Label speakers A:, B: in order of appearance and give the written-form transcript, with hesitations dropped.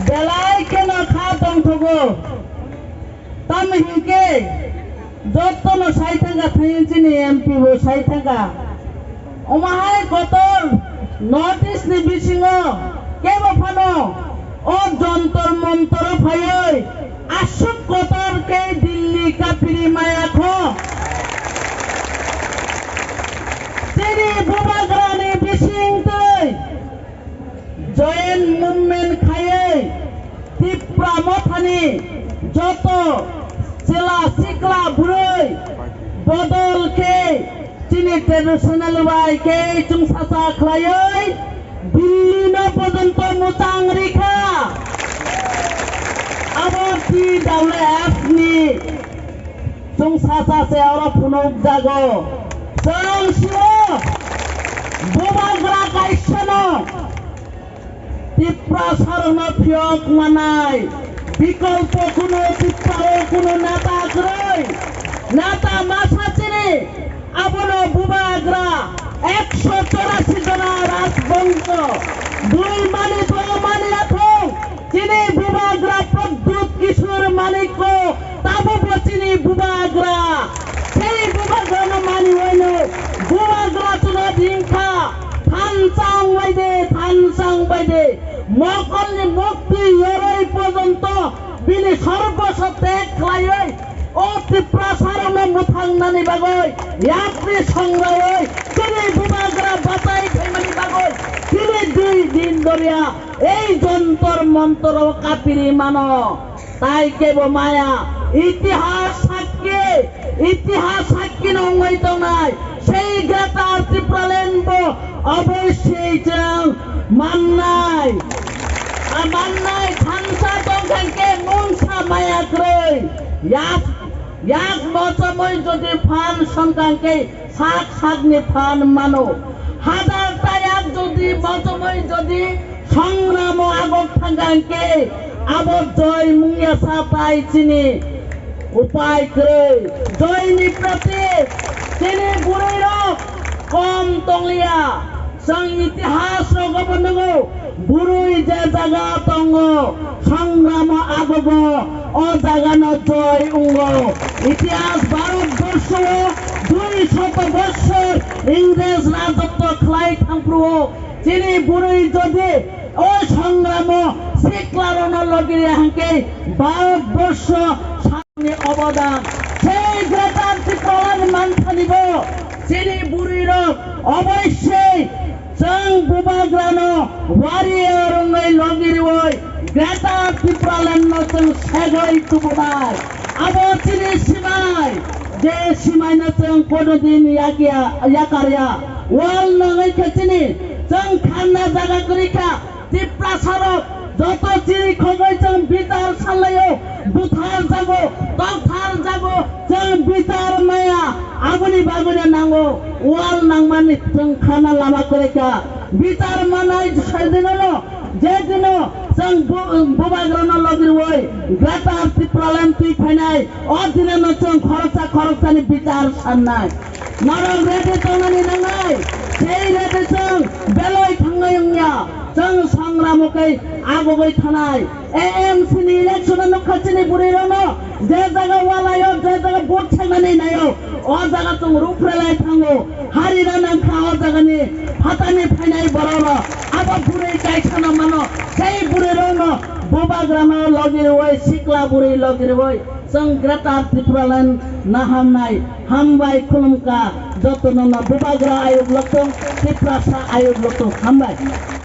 A: belai kena khatong thogo tam hinke jotono sai thanga thainchini MP bo sai thanga omahai kotor notice ni bisingo kebo phano o jontor montor phayoi ashuk kotor ke Delhi ka piri maya kho tiri bubagrani bising toi join movement khayei tipra mothani joto chela sikla buroi bodol ke chini traditional bai ke chungsa khlaioi Delhi no porjonto mutang rikha abo TWF ni chungsa se ora phunok jago sarang sio bobagra kaisano tipra sarana phiok manai বিকল্প কোনো চিত্তাও কোনো নেতা গ্রই নেতা মাসাচিনি আবনো বুবাগ্রা 184 জনা রাজবংশ দুই মানি আথং চিনি বুবাগ্রা প্রদ্যুৎ কিশোর মানিক তাবো বচিনি বুবাগ্রা সেই বুবাগ্রা মানি হইনো বুবাগ্রা চুনা দিংখা থানচাং বাইদে মকলনি মুক্তি ইয়রই পর্যন্ত বিনি সর্বসত্তে খাইই ও ত্রিপুরা সারমে মুথাংনানি বাগৈ ইয়াত্রি সংগ্রহই তিনি বুবাগ্রা বাতাই খাইমানি বাগৈ তিনি 2 দিন ধরিয়া এই যন্তর মন্তর কাপিরি মানো তাই কেব মায়া ইতিহাস সাক্ষী নঙ্গইত নাই সেই গ্রেটার ত্রিপুরাল্যান্ড অবশ্যই চাং মাননাই খানসা দংখানকে মনসা মায়া গ্রই ইয়াক মচমই যদি ফান সংখ্যাকে সাগনি ফান মানো হাজারটা এক যদি মচমই যদি সংগ্রাম আগত থাকাকে আবর জয় মুঙ্গিয়া সাতাই চিনি উপায় গ্রই জয়নি প্রতি চিনি বুড়ির কম তংলিয়া जों इतिहास गबनगो बुरुई जे जागा दङ संग्राम आगबो ओ जागानो जय उंगो इतिहास भारतबर्ष 200 বছর ইংরেজ রাজত্ব খাই থামপ্রু চিনি বুरुई যদি ও সংগ্রাম শিকলারন লগিরে হাঙ্কে ভারতবর্ষ সামনে অবদান সেই গ্রেটার ত্রিপুরার মানথানিব চিনি বুरुইর অবশ্যই जों बुबाग्रानो वारियरङै लगिरिवै ग्रेटार त्रिपुराल्यान्ड जों सेगै तुबुनाय आबो चिनि सिमाय जे सिमायनो जों कोनोदिन याकारिया वाल नङै खेचिनि जों खाना जागा करिखा त्रिपुरा सारक যত চিনি খগৈ जों बिचार सालायो बुथार जागो दगथार जागो जों बिचार माया आबुनि बागुनि नांगो वाल नांमानि जों खाना लामा करेका बिचार मानाय सेदिनो जेदिनो जों बुबाग्रानो लगिरवै ग्रेटार त्रिपुराल्यान्ड तुइ फायनाय अदिनो जों खरचानि बिचार साननाय नरम रेडि तंनानि नांनाय सेई रेडि जों बेलय थांनायनिया जों संग्रामकै आगबै थानाय एएमसी नि इलेक्शन नखाचिनि बुरिरनो जे जागा वालायो जे जागा भोट थांनानै नायो अ जागा जों रुफ्रेलाय थाङो हारिना नांखा अ जागानि फातानि फायनाय बरनो आबा बुरै गायखाना मानो सेई बुरिरनो बुबाग्रानो लगिरवै सिक्ला बुरै लगिरवै जों ग्रेटार त्रिपुराल्यान्ड नाहामनाय हामबाय खुलुमका जतनो बुबाग्रा आयोग लक्ष्य त्रिपुरा आयोग लक्ष्य हामबाय।